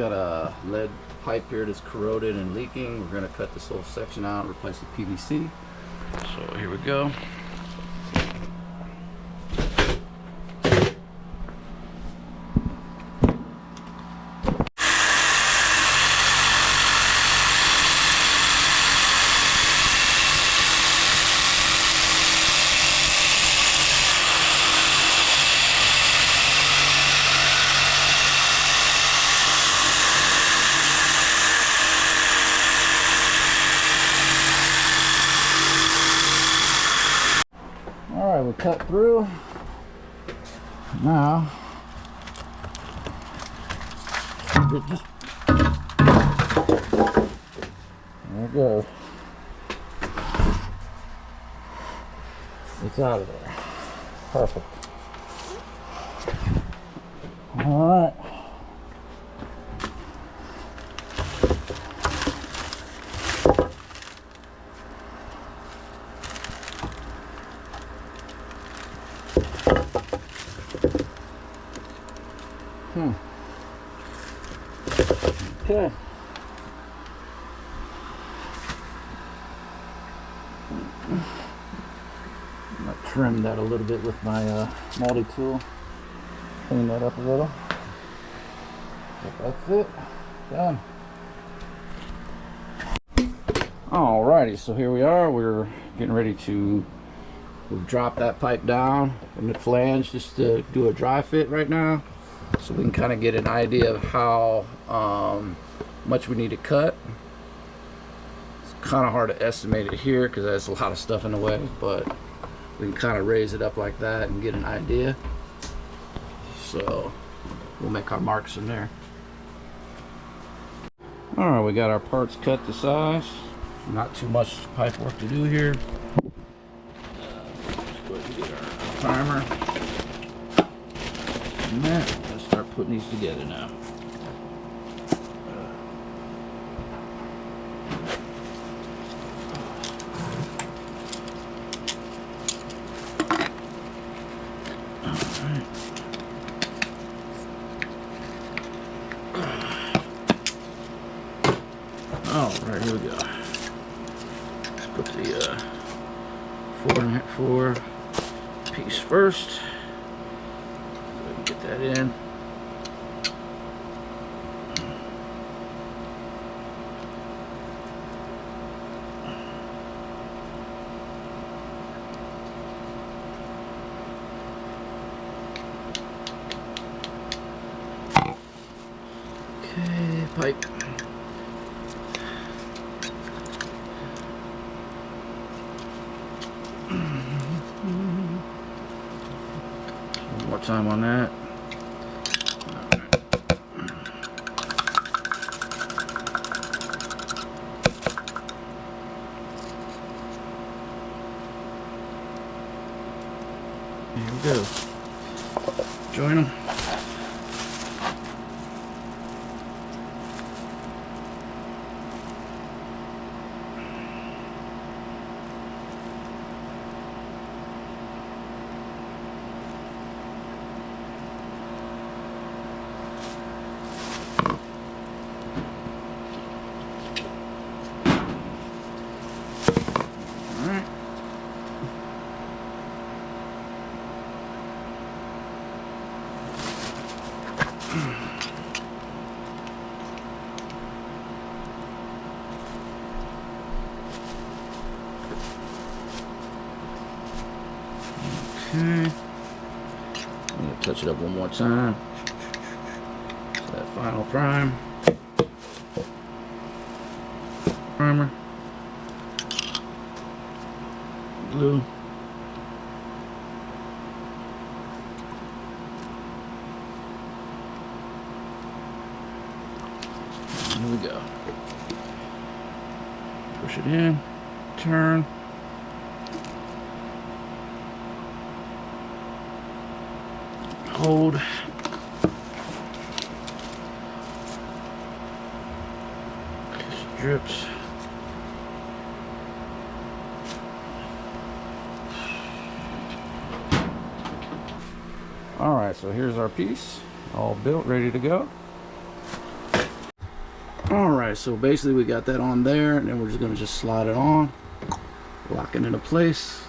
got a lead pipe here that's corroded and leaking. We're going to cut this whole section out and replace the PVC. So here we go. Alright, we cut through. Now, just there it goes. It's out of there. Perfect. Alright. Okay. I'm gonna trim that a little bit with my multi-tool. Clean that up a little. But that's it. Done. Alrighty, so here we are. We're getting ready to drop that pipe down from the flange just to do a dry fit right now, so we can kind of get an idea of how much we need to cut. It's kind of hard to estimate it here because there's a lot of stuff in the way, but we can kind of raise it up like that and get an idea. So we'll make our marks from there. Alright, we got our parts cut to size. Not too much pipe work to do here. Let's go ahead and get our primer. And that, let's start putting these together now. Alright, here we go. Let's put the 4 piece first. So we can get that in. Okay, pipe. One more time on that. Here we go. Join them. Okay, I'm gonna touch it up one more time. So that final primer. Glue. Here we go. Push it in, turn. Hold. Strips. All right, so here's our piece, all built, ready to go. right, so basically we got that on there, and then we're just gonna slide it on, lock it into place,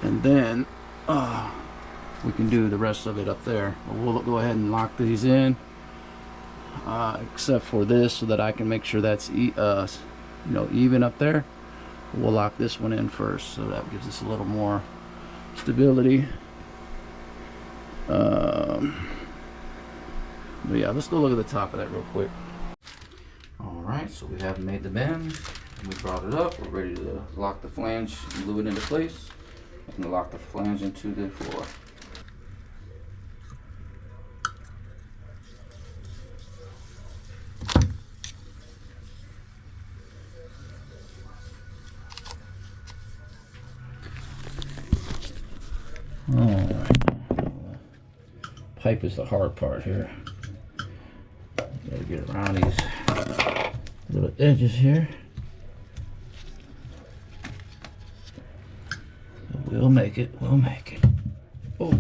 and then we can do the rest of it up there. We'll go ahead and lock these in, except for this, so that I can make sure that's even up there. We'll lock this one in first, so that gives us a little more stability. But yeah, let's go look at the top of that real quick. All right, so we have made the bend, and we brought it up. We're ready to lock the flange and glue it into place, and lock the flange into the floor. Alright, pipe is the hard part here. Gotta get around these little edges here. We'll make it, we'll make it. Oh,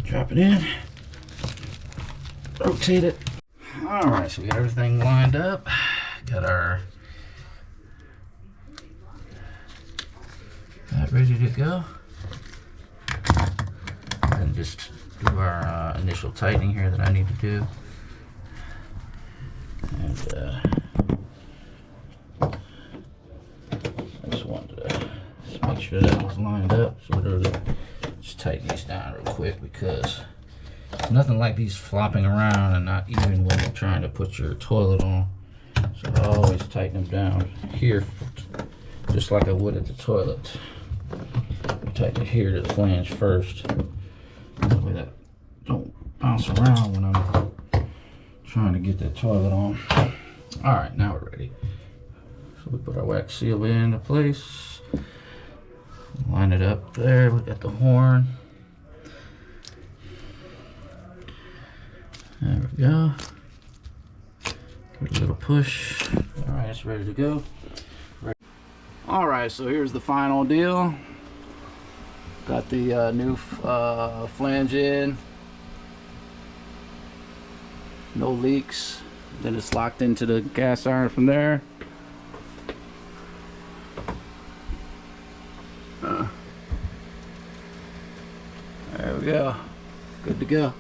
drop it in, rotate it. Alright, so we got everything lined up. Got our ready to go, and just do our initial tightening here that I need to do, and I just wanted to just make sure that was lined up. So we're just tighten these down real quick, because it's nothing like these flopping around and not even when you're trying to put your toilet on. So I always tighten them down here, just like I would at the toilet. Tighten it here to the flange first, that way that don't bounce around when I'm trying to get that toilet on. All right, now we're ready. So we put our wax seal into place, line it up there. We got the horn. There we go. Give it a little push. All right, it's ready to go. All right, so here's the final deal. Got the new flange in, no leaks. Then it's locked into the cast iron from there. There we go, good to go.